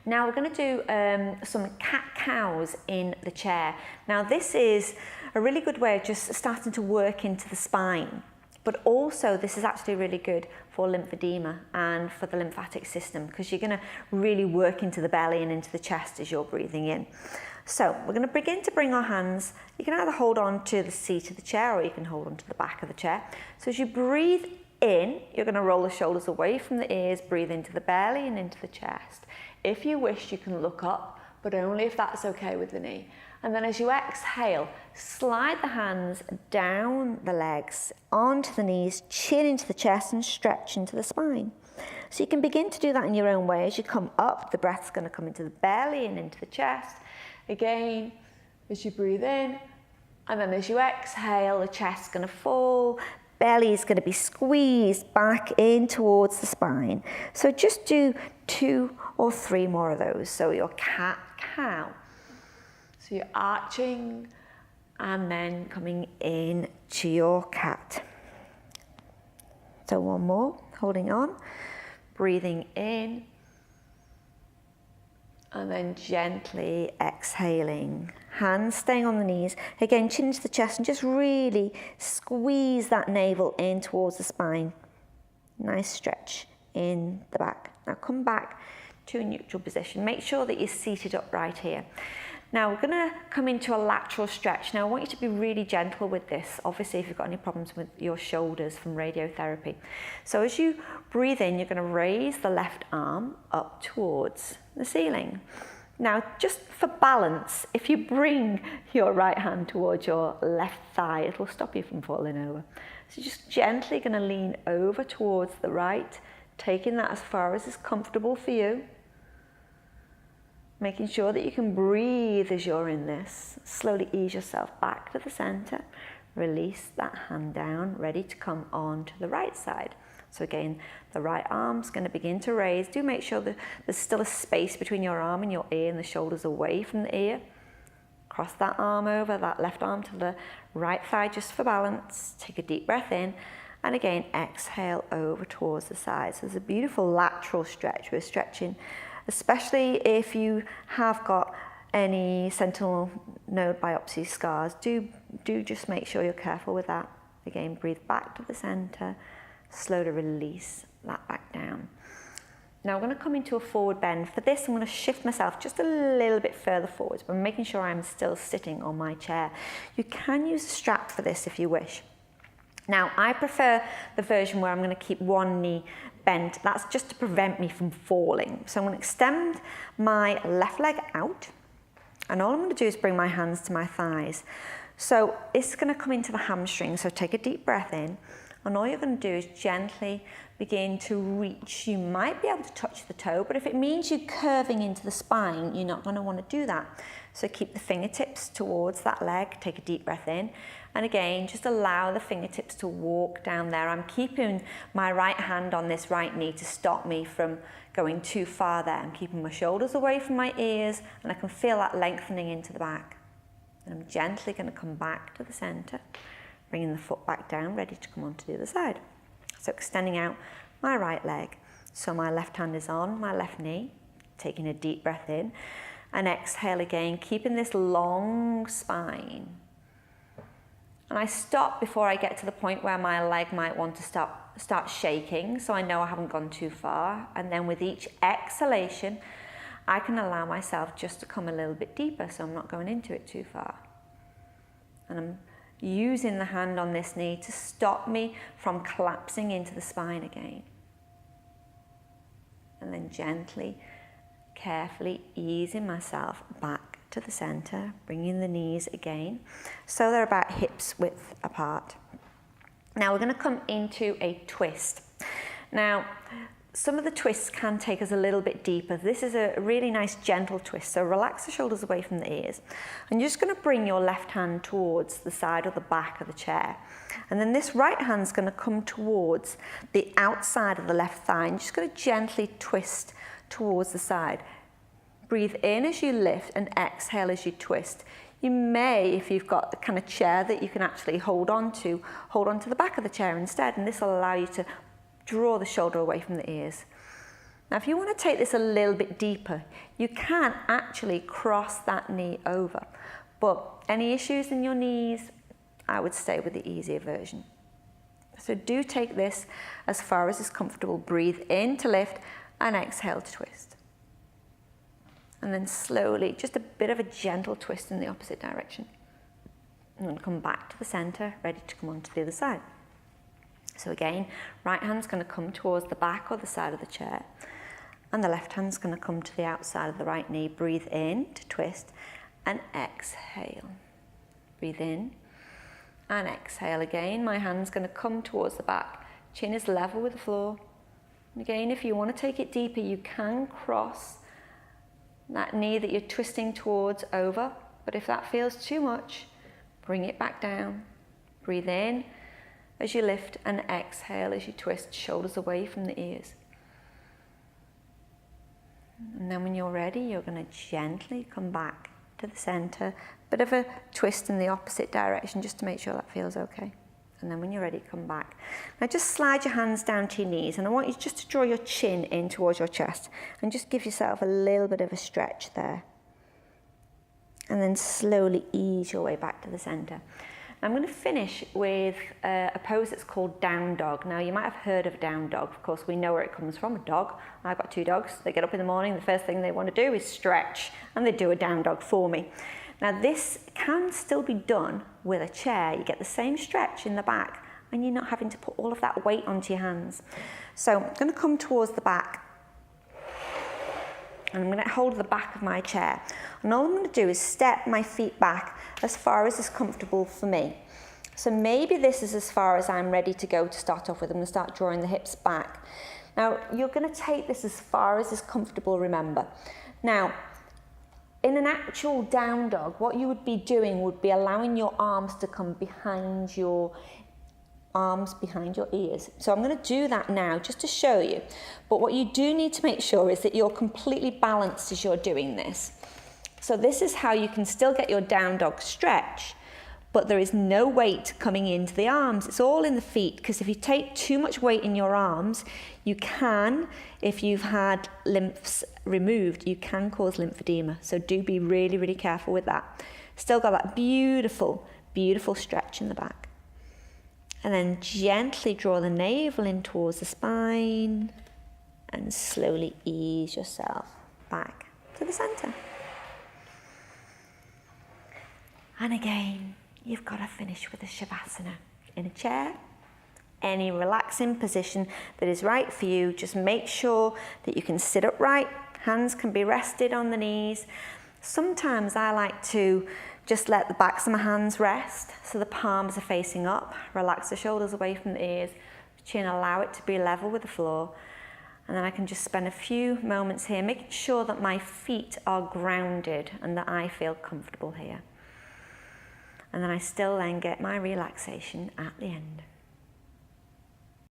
Now we're going to do some cat-cows in the chair. Now this is a really good way of just starting to work into the spine, but also this is actually really good for lymphedema and for the lymphatic system, because you're going to really work into the belly and into the chest as you're breathing in. So we're going to begin to bring our hands, you can either hold on to the seat of the chair or you can hold on to the back of the chair. So as you breathe in, you're going to roll the shoulders away from the ears, breathe into the belly and into the chest. If you wish, you can look up, but only if that's okay with the knee. And then as you exhale, slide the hands down the legs, onto the knees, chin into the chest and stretch into the spine. So you can begin to do that in your own way. As you come up, the breath's going to come into the belly and into the chest. Again, as you breathe in, and then as you exhale, the chest's going to fall, belly is going to be squeezed back in towards the spine. So just do 2 or 3 more of those. So your cat-cow. So you're arching and then coming in to your cat. So one more, holding on, breathing in, and then gently exhaling. Hands staying on the knees. Again, chin to the chest and just really squeeze that navel in towards the spine. Nice stretch in the back. Now come back to a neutral position. Make sure that you're seated upright here. Now we're going to come into a lateral stretch. Now I want you to be really gentle with this, obviously if you've got any problems with your shoulders from radiotherapy. So as you breathe in, you're going to raise the left arm up towards the ceiling. Now just for balance, if you bring your right hand towards your left thigh, it'll stop you from falling over. So just gently going to lean over towards the right, taking that as far as is comfortable for you. Making sure that you can breathe as you're in this. Slowly ease yourself back to the center. Release that hand down, ready to come on to the right side. So again, the right arm's going to begin to raise. Do make sure that there's still a space between your arm and your ear and the shoulders away from the ear. Cross that arm over, that left arm to the right thigh just for balance. Take a deep breath in. And again, exhale over towards the side. So there's a beautiful lateral stretch. We're stretching, especially if you have got any sentinel node biopsy scars, do just make sure you're careful with that. Again, breathe back to the center, slowly release that back down. Now I'm going to come into a forward bend. For this, I'm going to shift myself just a little bit further forwards, but I'm making sure I'm still sitting on my chair. You can use a strap for this if you wish. Now, I prefer the version where I'm going to keep one knee bent. That's just to prevent me from falling. So I'm going to extend my left leg out, and all I'm going to do is bring my hands to my thighs. So it's going to come into the hamstring, so take a deep breath in, and all you're going to do is gently begin to reach. You might be able to touch the toe, but if it means you curving into the spine, you're not going to want to do that. So keep the fingertips towards that leg, take a deep breath in, and again, just allow the fingertips to walk down there. I'm keeping my right hand on this right knee to stop me from going too far there. I'm keeping my shoulders away from my ears, and I can feel that lengthening into the back. And I'm gently going to come back to the center, bringing the foot back down, ready to come onto the other side. So extending out my right leg. So my left hand is on my left knee, taking a deep breath in, and exhale again, keeping this long spine. And I stop before I get to the point where my leg might want to start shaking, so I know I haven't gone too far. And then with each exhalation, I can allow myself just to come a little bit deeper, so I'm not going into it too far. And I'm using the hand on this knee to stop me from collapsing into the spine again. And then gently, carefully easing myself back to the center, bringing the knees again, so they're about hips width apart. Now we're going to come into a twist. Now, some of the twists can take us a little bit deeper. This is a really nice gentle twist, so relax the shoulders away from the ears. And you're just going to bring your left hand towards the side or the back of the chair. And then this right hand's going to come towards the outside of the left thigh, and you're just going to gently twist towards the side. Breathe in as you lift and exhale as you twist. You may, if you've got the kind of chair that you can actually hold on to the back of the chair instead, and this will allow you to draw the shoulder away from the ears. Now, if you want to take this a little bit deeper, you can actually cross that knee over. But any issues in your knees, I would stay with the easier version. So do take this as far as is comfortable. Breathe in to lift and exhale to twist. And then slowly, just a bit of a gentle twist in the opposite direction. And then come back to the center, ready to come on to the other side. So again, right hand's going to come towards the back or the side of the chair. And the left hand's going to come to the outside of the right knee. Breathe in to twist and exhale. Breathe in and exhale again. My hand's going to come towards the back. Chin is level with the floor. And again, if you want to take it deeper, you can cross that knee that you're twisting towards over. But if that feels too much, bring it back down. Breathe in as you lift and exhale as you twist, shoulders away from the ears. And then when you're ready, you're going to gently come back to the center. Bit of a twist in the opposite direction just to make sure that feels okay. And then when you're ready, come back. Now just slide your hands down to your knees, and I want you just to draw your chin in towards your chest and just give yourself a little bit of a stretch there. And then slowly ease your way back to the center. I'm going to finish with a pose that's called down dog. Now you might have heard of down dog. Of course, we know where it comes from, a dog. I've got 2 dogs. They get up in the morning, the first thing they want to do is stretch, and they do a down dog for me. Now this can still be done with a chair. You get the same stretch in the back and you're not having to put all of that weight onto your hands. So I'm going to come towards the back and I'm going to hold the back of my chair. And all I'm going to do is step my feet back as far as is comfortable for me. So maybe this is as far as I'm ready to go to start off with. I'm going to start drawing the hips back. Now you're going to take this as far as is comfortable, remember. Now, in an actual down dog, what you would be doing would be allowing your arms to come behind your ears. So I'm going to do that now just to show you. But what you do need to make sure is that you're completely balanced as you're doing this. So this is how you can still get your down dog stretch, but there is no weight coming into the arms. It's all in the feet, because if you take too much weight in your arms, you can, if you've had lymphs removed, you can cause lymphedema. So do be really, really careful with that. Still got that beautiful, beautiful stretch in the back. And then gently draw the navel in towards the spine and slowly ease yourself back to the center. And again, you've got to finish with a Shavasana in a chair, any relaxing position that is right for you. Just make sure that you can sit upright, hands can be rested on the knees. Sometimes I like to just let the backs of my hands rest so the palms are facing up, relax the shoulders away from the ears, chin, allow it to be level with the floor. And then I can just spend a few moments here making sure that my feet are grounded and that I feel comfortable here. And then I still then get my relaxation at the end.